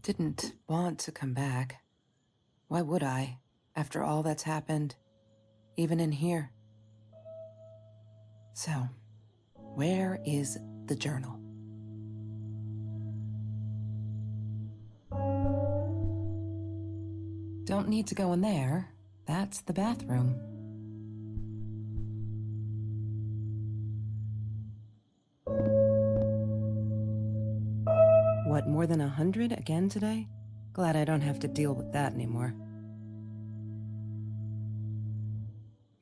didn't want to come back. Why would I, after all that's happened, even in here? So, where is the journal? Don't need to go in there. That's the bathroom. What, more than 100 again today? Glad I don't have to deal with that anymore.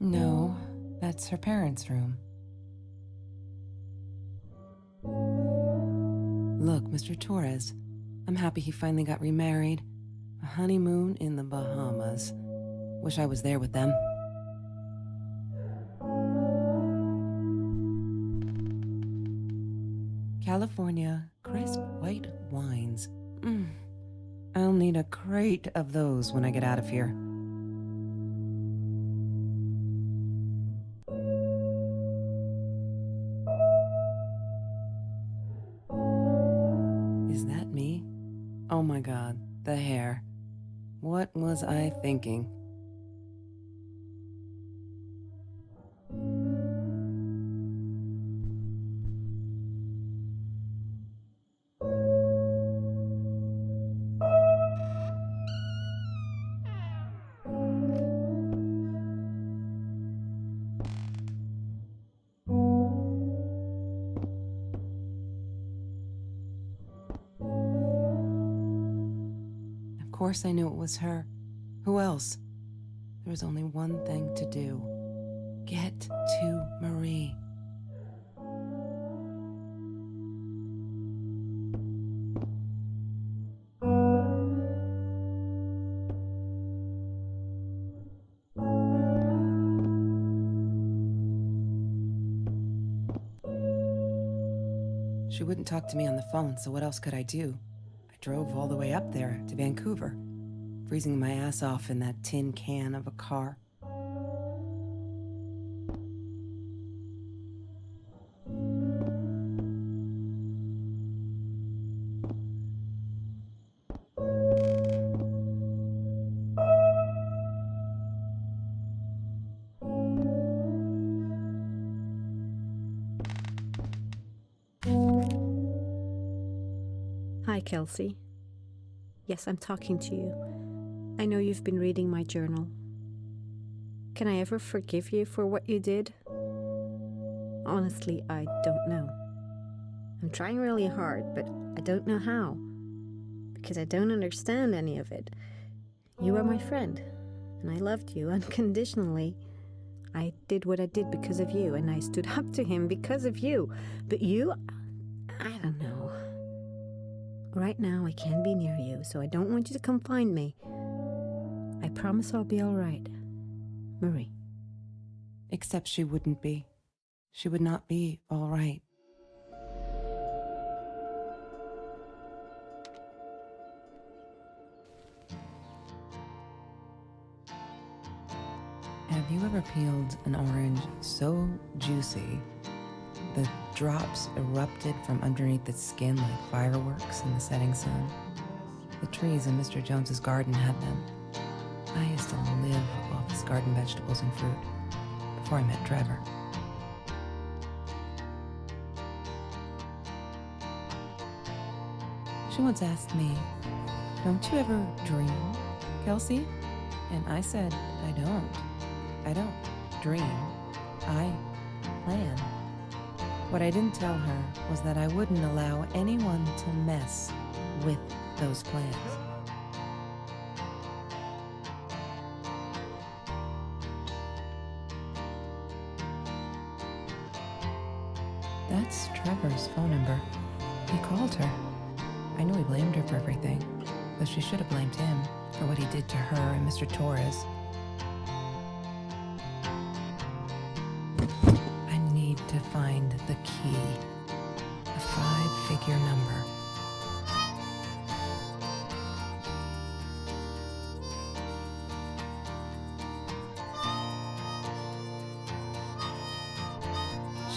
No, that's her parents' room. Look, Mr. Torres, I'm happy he finally got remarried. A honeymoon in the Bahamas. Wish I was there with them. California crisp white wines. I'll need a crate of those when I get out of here. Is that me? Oh my God, the hair. What was I thinking? Of course I knew it was her. Who else? There was only one thing to do. Get to Marie. She wouldn't talk to me on the phone, so what else could I do? I drove all the way up there to Vancouver, freezing my ass off in that tin can of a car. Hi, Kelsey. Yes, I'm talking to you. I know you've been reading my journal. Can I ever forgive you for what you did? Honestly, I don't know. I'm trying really hard, but I don't know how. Because I don't understand any of it. You are my friend, and I loved you unconditionally. I did what I did because of you, and I stood up to him because of you. But you, I don't know. Right now, I can't be near you, so I don't want you to come find me. I promise I'll be all right. Marie. Except she wouldn't be. She would not be all right. Have you ever peeled an orange so juicy the drops erupted from underneath its skin like fireworks in the setting sun? The trees in Mr. Jones's garden had them. I used to live off his garden vegetables and fruit before I met Trevor. She once asked me, "Don't you ever dream, Kelsey?" And I said, I don't dream. I plan. What I didn't tell her was that I wouldn't allow anyone to mess with those plans. That's Trevor's phone number. He called her. I knew he blamed her for everything, but she should have blamed him for what he did to her and Mr. Torres. I need to find the key. A 5-figure number.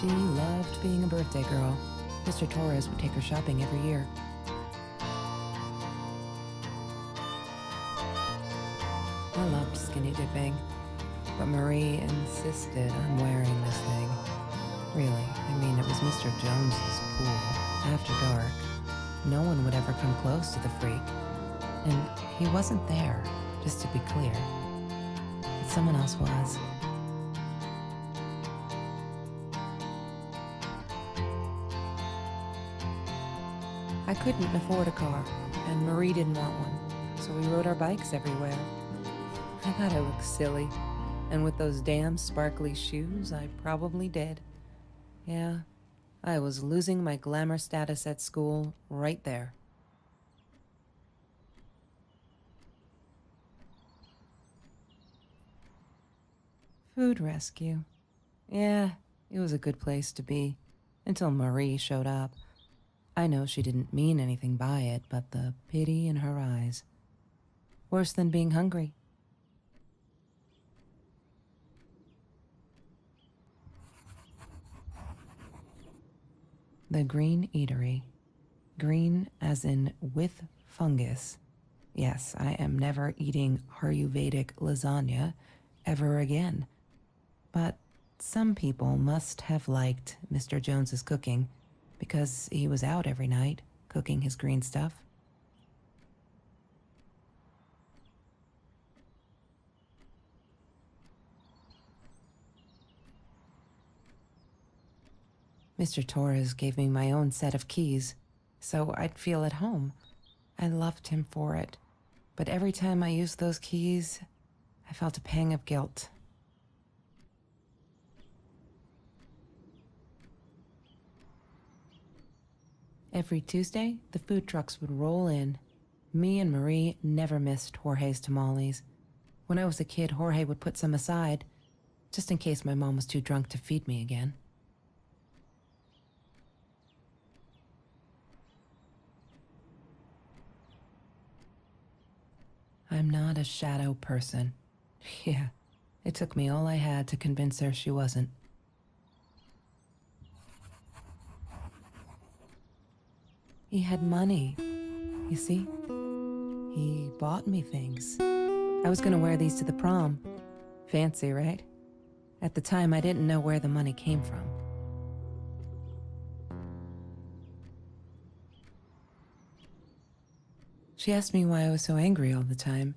She loved being a birthday girl. Mr. Torres would take her shopping every year. I loved skinny dipping, but Marie insisted on wearing this thing. Really, I mean, it was Mr. Jones's pool, after dark. No one would ever come close to the freak. And he wasn't there, just to be clear. But someone else was. I couldn't afford a car, and Marie didn't want one, so we rode our bikes everywhere. I thought I looked silly, and with those damn sparkly shoes, I probably did. Yeah, I was losing my glamour status at school right there. Food rescue. Yeah, it was a good place to be, until Marie showed up. I know she didn't mean anything by it, but the pity in her eyes. Worse than being hungry. The Green Eatery. Green as in with fungus. Yes, I am never eating Ayurvedic lasagna ever again. But some people must have liked Mr. Jones's cooking because he was out every night cooking his green stuff. Mr. Torres gave me my own set of keys, so I'd feel at home. I loved him for it, but every time I used those keys, I felt a pang of guilt. Every Tuesday, the food trucks would roll in. Me and Marie never missed Jorge's tamales. When I was a kid, Jorge would put some aside, just in case my mom was too drunk to feed me again. I'm not a shadow person. Yeah, it took me all I had to convince her she wasn't. He had money, you see? He bought me things. I was gonna wear these to the prom. Fancy, right? At the time, I didn't know where the money came from. She asked me why I was so angry all the time,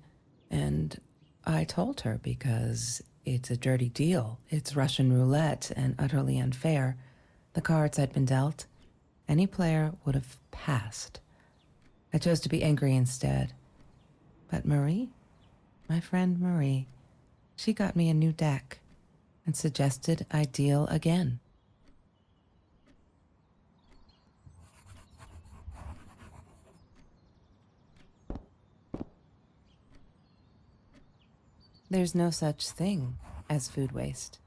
and I told her because it's a dirty deal. It's Russian roulette and utterly unfair. The cards I'd been dealt, any player would have passed. I chose to be angry instead. But Marie, my friend Marie, she got me a new deck and suggested I deal again. There's no such thing as food waste.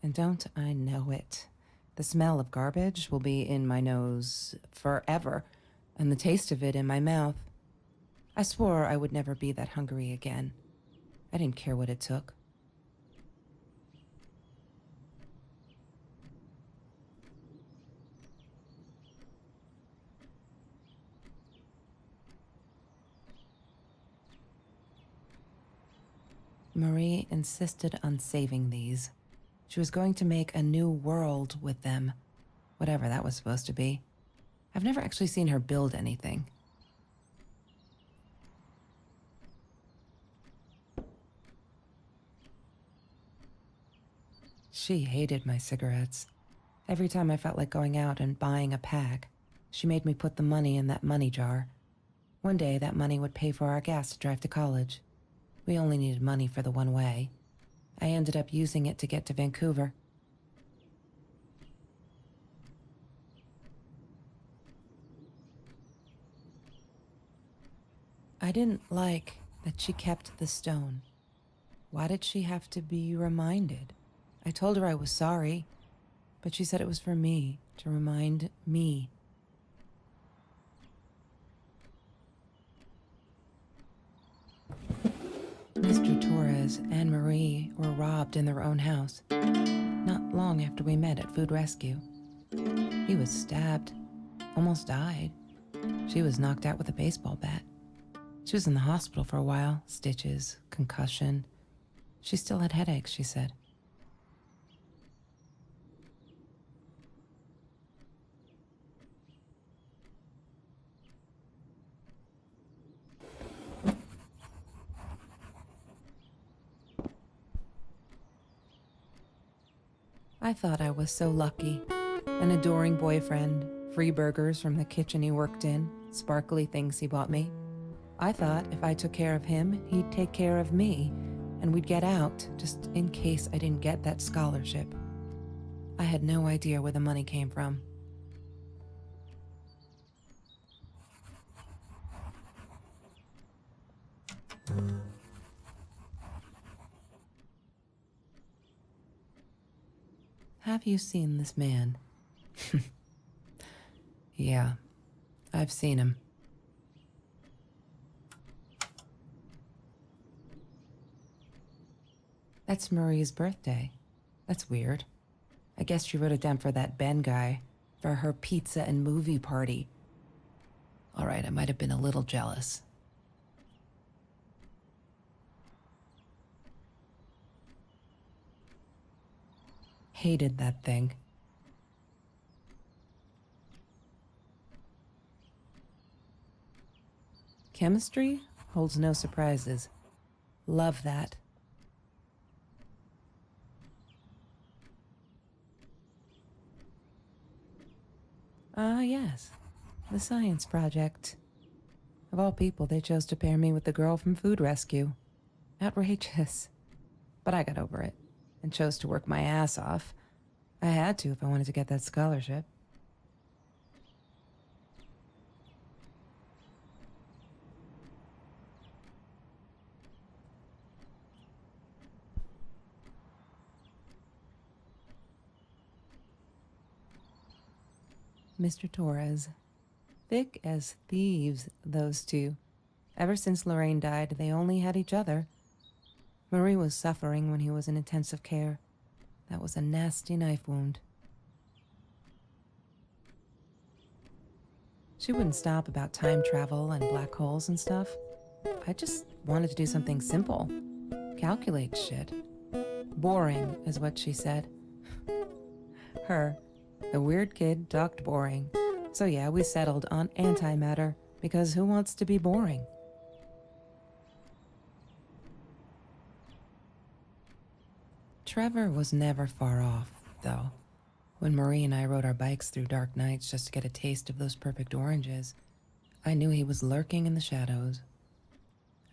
And don't I know it? The smell of garbage will be in my nose forever, and the taste of it in my mouth. I swore I would never be that hungry again. I didn't care what it took. Marie insisted on saving these. She was going to make a new world with them, whatever that was supposed to be. I've never actually seen her build anything. She hated my cigarettes. Every time I felt like going out and buying a pack, she made me put the money in that money jar. One day, that money would pay for our gas to drive to college. We only needed money for the one way. I ended up using it to get to Vancouver. I didn't like that she kept the stone. Why did she have to be reminded? I told her I was sorry, but she said it was for me, to remind me. Mr. Torres and Marie were robbed in their own house, not long after we met at Food Rescue. He was stabbed, almost died. She was knocked out with a baseball bat. She was in the hospital for a while, stitches, concussion. She still had headaches, she said. I thought I was so lucky. An adoring boyfriend, free burgers from the kitchen he worked in, sparkly things he bought me. I thought if I took care of him, he'd take care of me, and we'd get out, just in case I didn't get that scholarship. I had no idea where the money came from. Have you seen this man? Yeah, I've seen him. That's Marie's birthday. That's weird. I guess she wrote it down for that Ben guy, for her pizza and movie party. All right, I might have been a little jealous. Hated that thing. Chemistry holds no surprises. Love that. Ah, yes. The science project. Of all people, they chose to pair me with the girl from Food Rescue. Outrageous. But I got over it and chose to work my ass off. I had to if I wanted to get that scholarship. Mr. Torres. Thick as thieves, those two. Ever since Lorraine died, they only had each other. Marie was suffering when he was in intensive care. That was a nasty knife wound. She wouldn't stop about time travel and black holes and stuff. I just wanted to do something simple. Calculate shit. Boring, is what she said. Her, the weird kid, talked boring. So yeah, we settled on antimatter, because who wants to be boring? Trevor was never far off, though. When Marie and I rode our bikes through dark nights just to get a taste of those perfect oranges, I knew he was lurking in the shadows.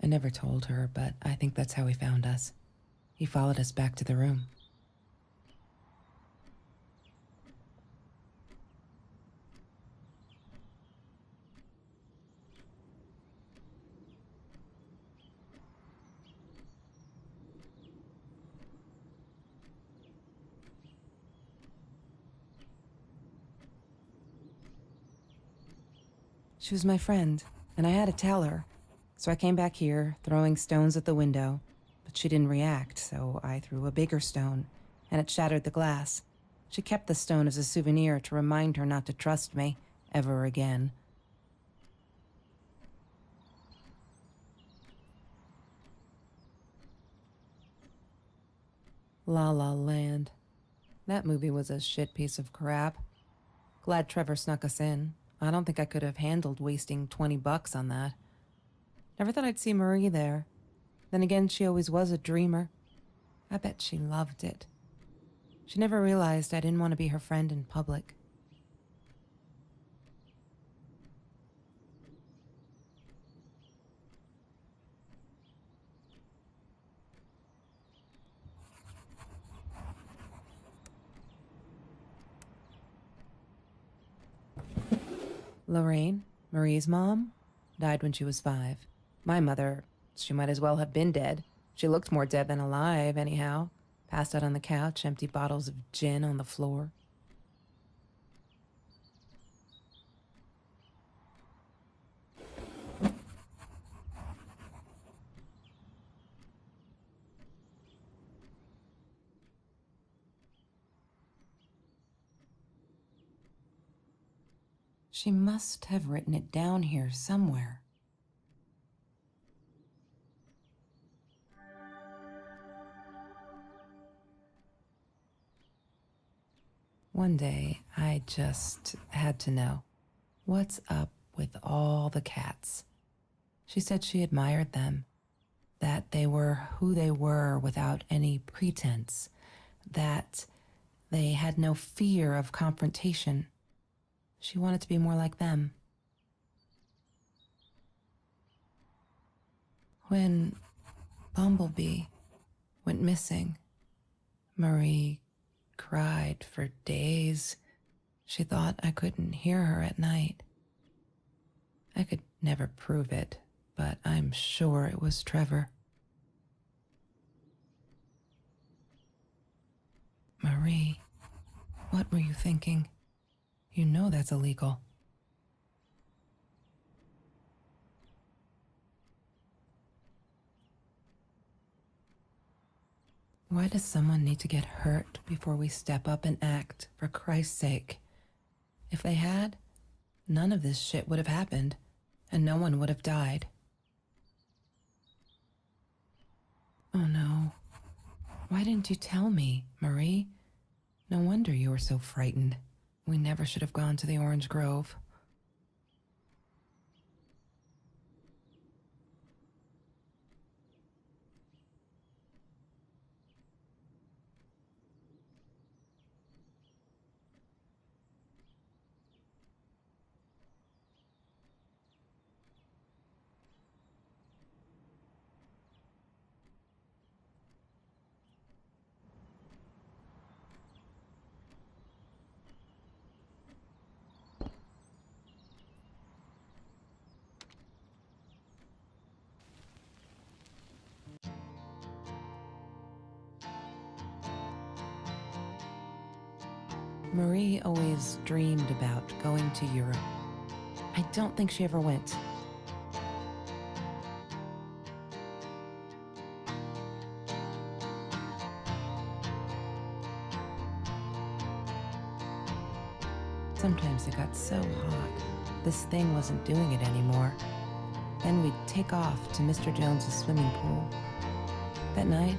I never told her, but I think that's how he found us. He followed us back to the room. She was my friend, and I had to tell her. So I came back here, throwing stones at the window, but she didn't react, so I threw a bigger stone, and it shattered the glass. She kept the stone as a souvenir to remind her not to trust me ever again. La La Land. That movie was a shit piece of crap. Glad Trevor snuck us in. I don't think I could have handled wasting $20 on that. Never thought I'd see Marie there. Then again, she always was a dreamer. I bet she loved it. She never realized I didn't want to be her friend in public. Lorraine, Marie's mom, died when she was 5. My mother, she might as well have been dead. She looked more dead than alive, anyhow. Passed out on the couch, empty bottles of gin on the floor. She must have written it down here somewhere. One day, I just had to know what's up with all the cats. She said she admired them, that they were who they were without any pretense, that they had no fear of confrontation. She wanted to be more like them. When Bumblebee went missing, Marie cried for days. She thought I couldn't hear her at night. I could never prove it, but I'm sure it was Trevor. Marie, what were you thinking? You know that's illegal. Why does someone need to get hurt before we step up and act, for Christ's sake? If they had, none of this shit would have happened, and no one would have died. Oh no. Why didn't you tell me, Marie? No wonder you were so frightened. We never should have gone to the Orange Grove. Marie always dreamed about going to Europe. I don't think she ever went. Sometimes it got so hot, this thing wasn't doing it anymore. Then we'd take off to Mr. Jones's swimming pool. That night,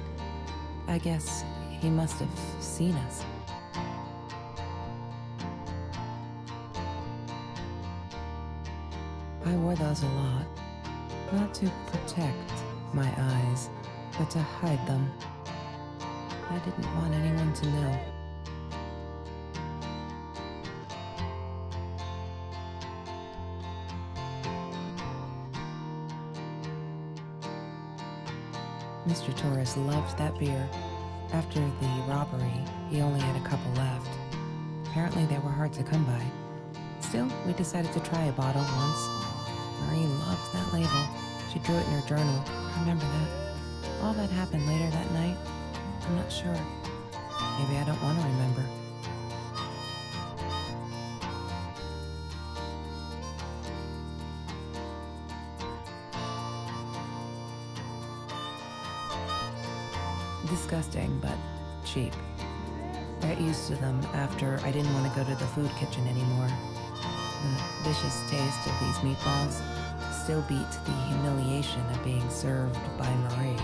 I guess he must have seen us. I wore those a lot, not to protect my eyes, but to hide them. I didn't want anyone to know. Mr. Torres loved that beer. After the robbery, he only had a couple left. Apparently they were hard to come by. Still, we decided to try a bottle once. Marie loved that label. She drew it in her journal. I remember that. All that happened later that night, I'm not sure. Maybe I don't want to remember. Disgusting, but cheap. I got used to them after I didn't want to go to the food kitchen anymore. The vicious taste of these meatballs still beat the humiliation of being served by Marie.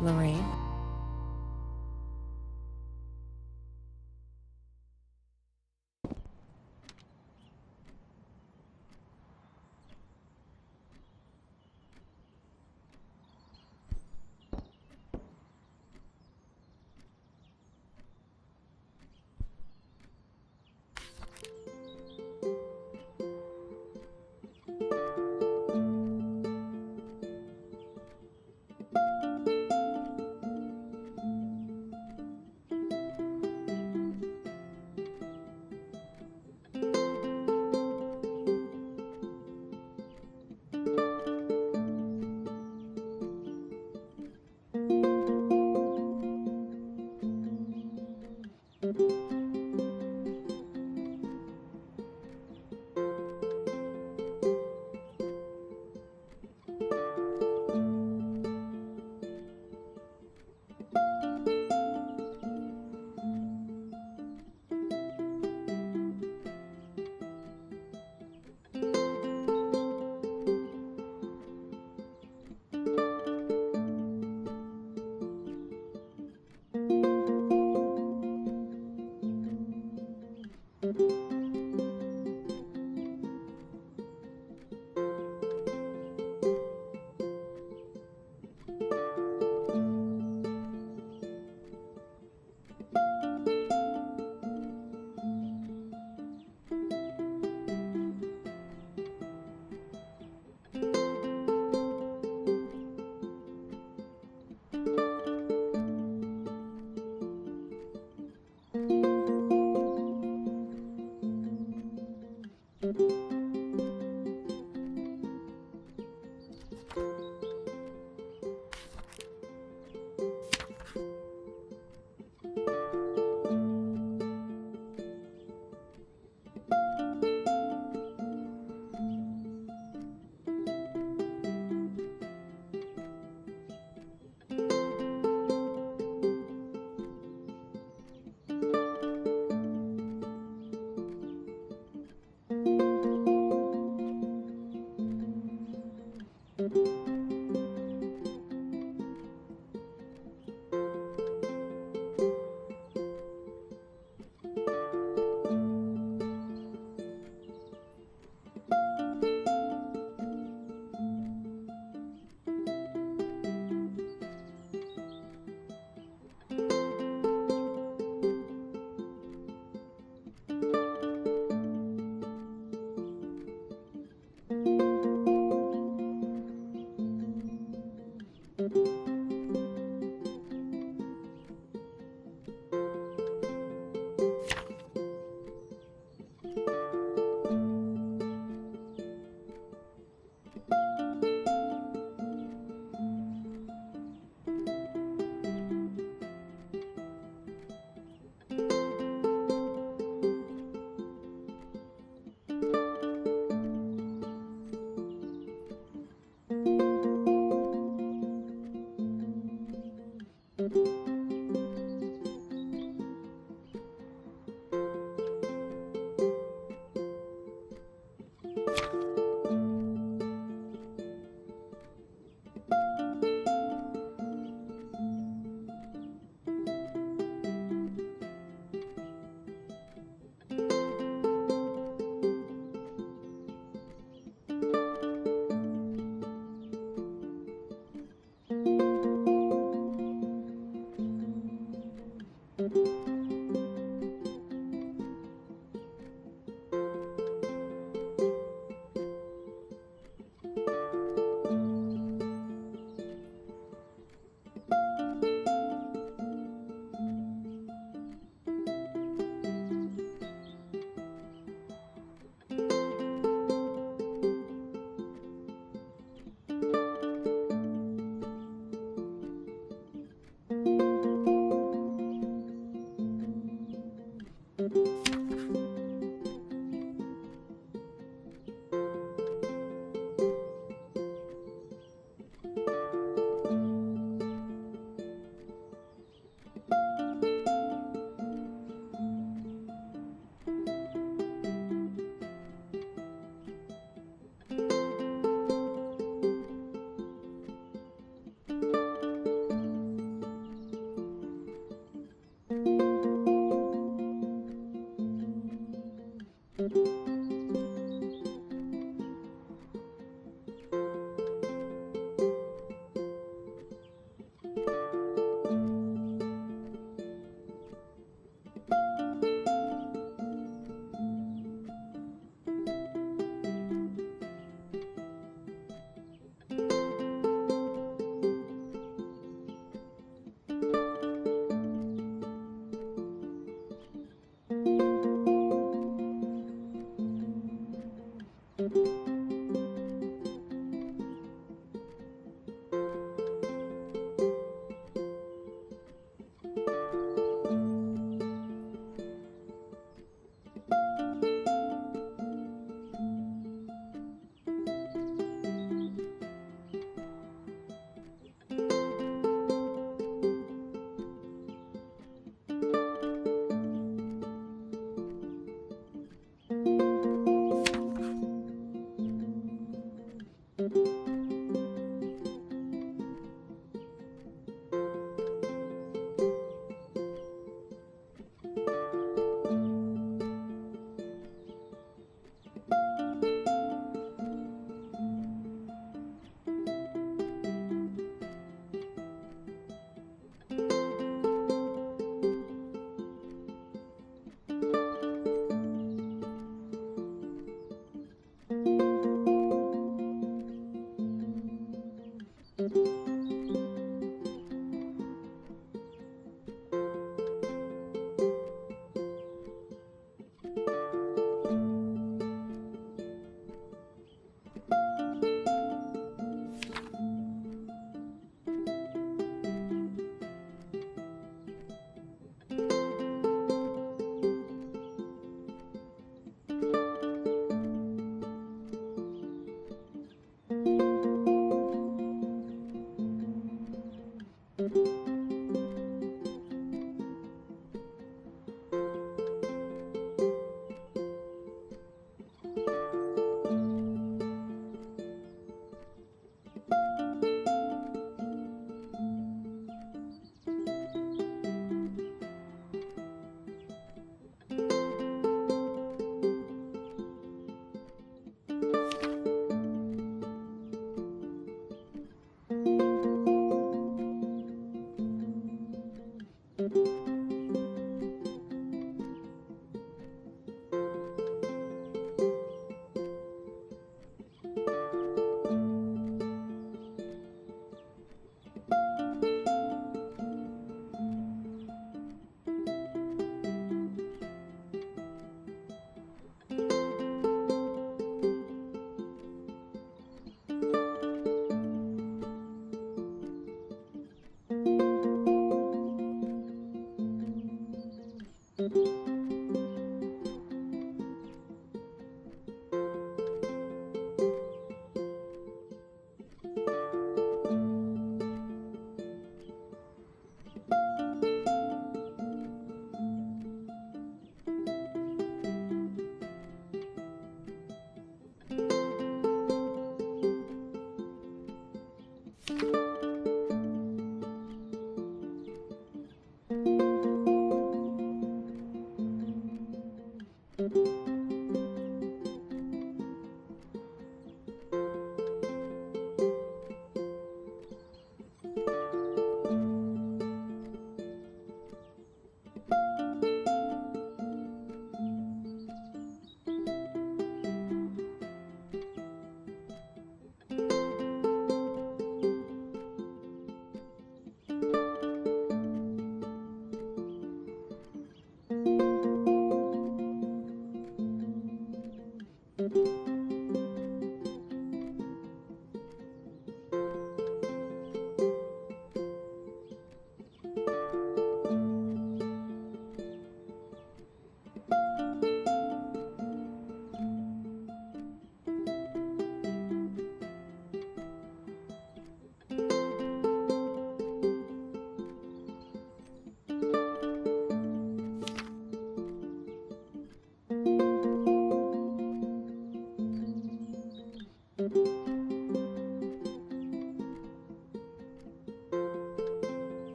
Lorraine?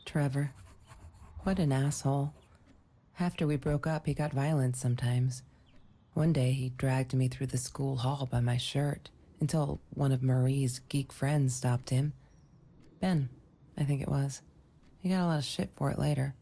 Trevor. What an asshole. After we broke up, he got violent sometimes. One day, he dragged me through the school hall by my shirt until one of Marie's geek friends stopped him. Ben, I think it was. He got a lot of shit for it later.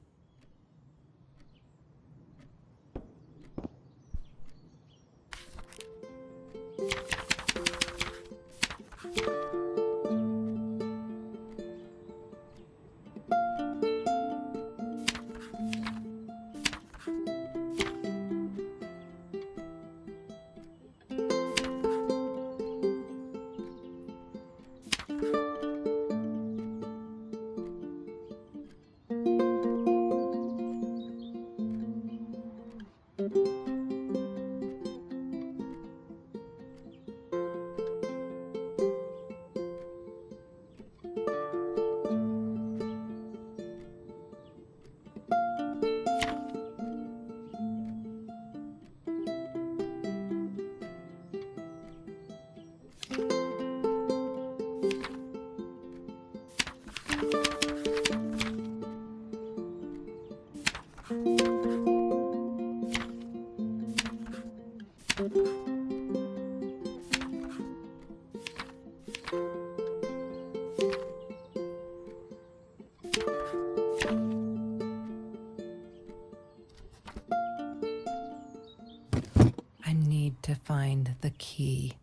I need to find the key.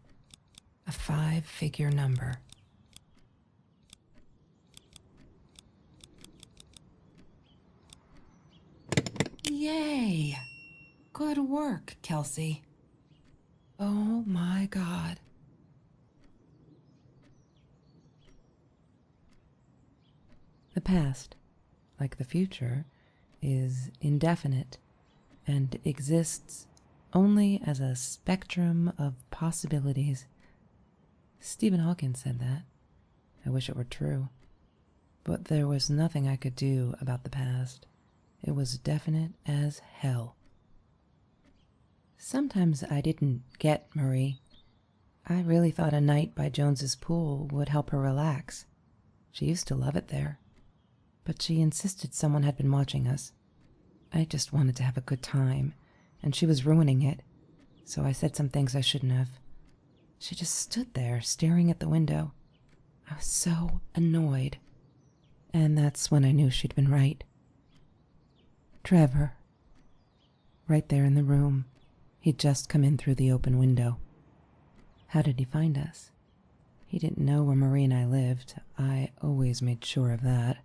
A 5-figure number. Yay! Good work, Kelsey. Oh my God. The past, like the future, is indefinite and exists only as a spectrum of possibilities. Stephen Hawking said that. I wish it were true. But there was nothing I could do about the past. It was definite as hell. Sometimes I didn't get Marie. I really thought a night by Jones's pool would help her relax. She used to love it there. But she insisted someone had been watching us. I just wanted to have a good time, and she was ruining it. so I said some things I shouldn't have. She just stood there, staring at the window. I was so annoyed. And that's when I knew she'd been right. Trevor. Right there in the room. He'd just come in through the open window. How did he find us? He didn't know where Marie and I lived. I always made sure of that.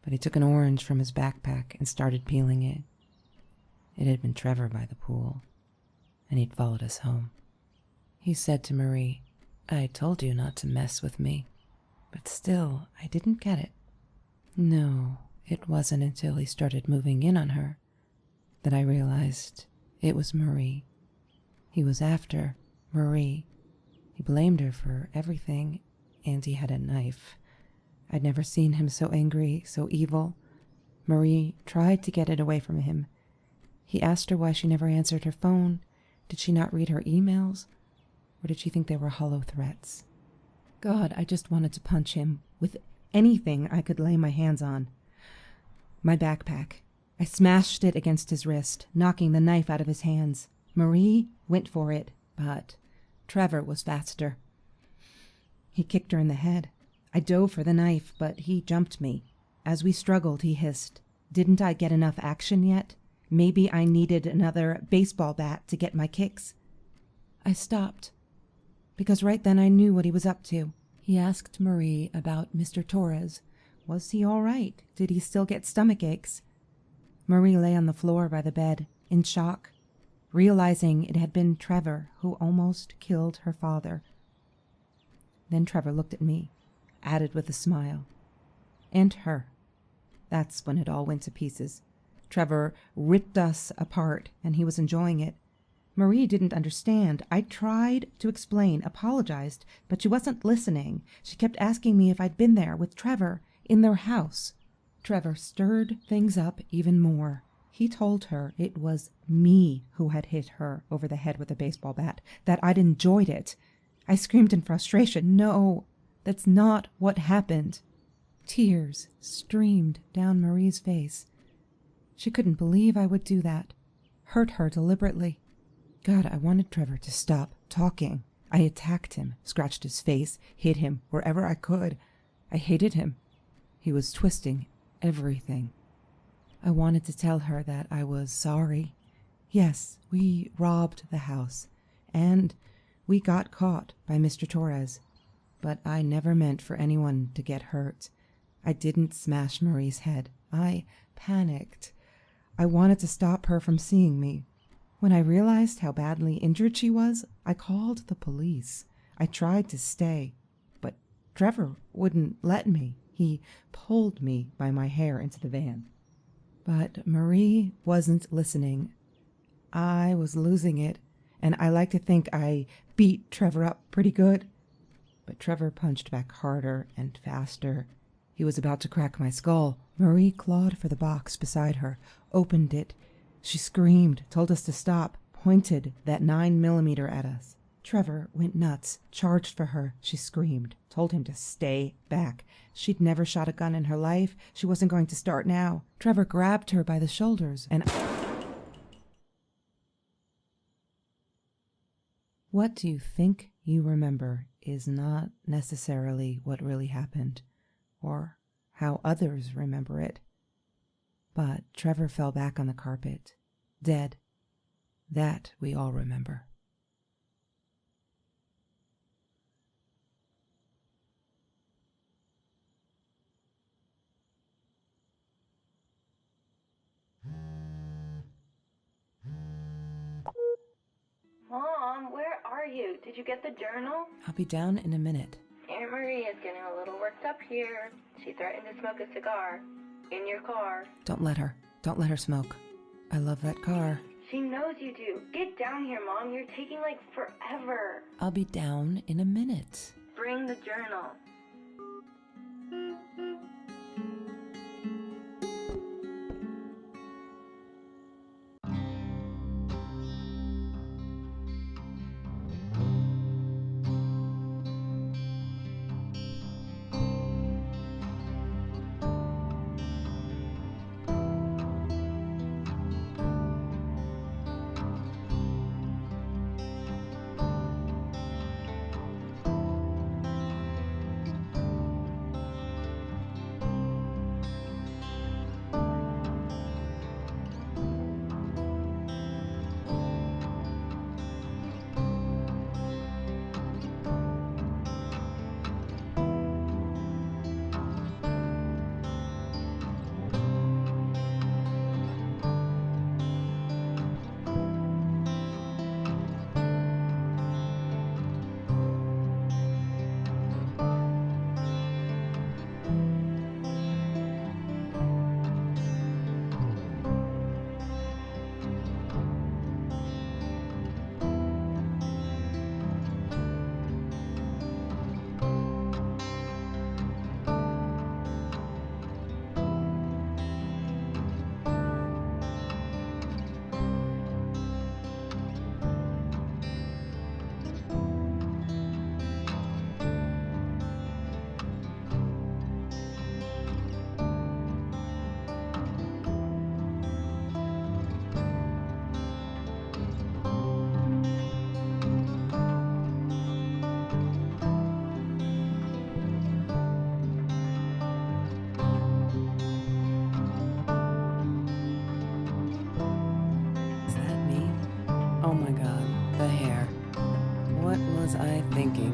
But he took an orange from his backpack and started peeling it. It had been Trevor by the pool, and he'd followed us home. He said to Marie, "I told you not to mess with me." But still, I didn't get it. No, it wasn't until he started moving in on her that I realized it was Marie. He was after Marie. He blamed her for everything, and he had a knife. I'd never seen him so angry, so evil. Marie tried to get it away from him. He asked her why she never answered her phone. Did she not read her emails? Or did she think they were hollow threats? God, I just wanted to punch him with anything I could lay my hands on. My backpack. I smashed it against his wrist, knocking the knife out of his hands. Marie went for it, but Trevor was faster. He kicked her in the head. I dove for the knife, but he jumped me. As we struggled, he hissed, "Didn't I get enough action yet? Maybe I needed another baseball bat to get my kicks." I stopped, because right then I knew what he was up to. He asked Marie about Mr. Torres. Was he all right? Did he still get stomach aches? Marie lay on the floor by the bed, in shock, realizing it had been Trevor who almost killed her father. Then Trevor looked at me, added with a smile. And her. That's when it all went to pieces. Trevor ripped us apart, and he was enjoying it. Marie didn't understand. I tried to explain, apologized, but she wasn't listening. She kept asking me if I'd been there with Trevor in their house. Trevor stirred things up even more. He told her it was me who had hit her over the head with a baseball bat, that I'd enjoyed it. I screamed in frustration, "No, that's not what happened." Tears streamed down Marie's face. She couldn't believe I would do that, hurt her deliberately. God, I wanted Trevor to stop talking. I attacked him, scratched his face, hit him wherever I could. I hated him. He was twisting everything. I wanted to tell her that I was sorry. Yes, we robbed the house, and we got caught by Mr. Torres. But I never meant for anyone to get hurt. I didn't smash Marie's head. I panicked. I wanted to stop her from seeing me. When I realized how badly injured she was, I called the police. I tried to stay, but Trevor wouldn't let me. He pulled me by my hair into the van. But Marie wasn't listening. I was losing it, and I like to think I beat Trevor up pretty good. But Trevor punched back harder and faster. He was about to crack my skull. Marie clawed for the box beside her, opened it. She screamed, told us to stop, pointed that 9mm at us. Trevor went nuts, charged for her. She screamed, told him to stay back. She'd never shot a gun in her life. She wasn't going to start now. Trevor grabbed her by the shoulders and... What do you think you remember is not necessarily what really happened, or how others remember it. But Trevor fell back on the carpet, dead. That we all remember. Mom, where are you? Did you get the journal? I'll be down in a minute. Aunt Marie is getting a little worked up here. She threatened to smoke a cigar. In your car. Don't let her. Don't let her smoke. I love that car. She knows you do. Get down here, Mom. You're taking like forever. I'll be down in a minute. Bring the journal. The hair. What was I thinking?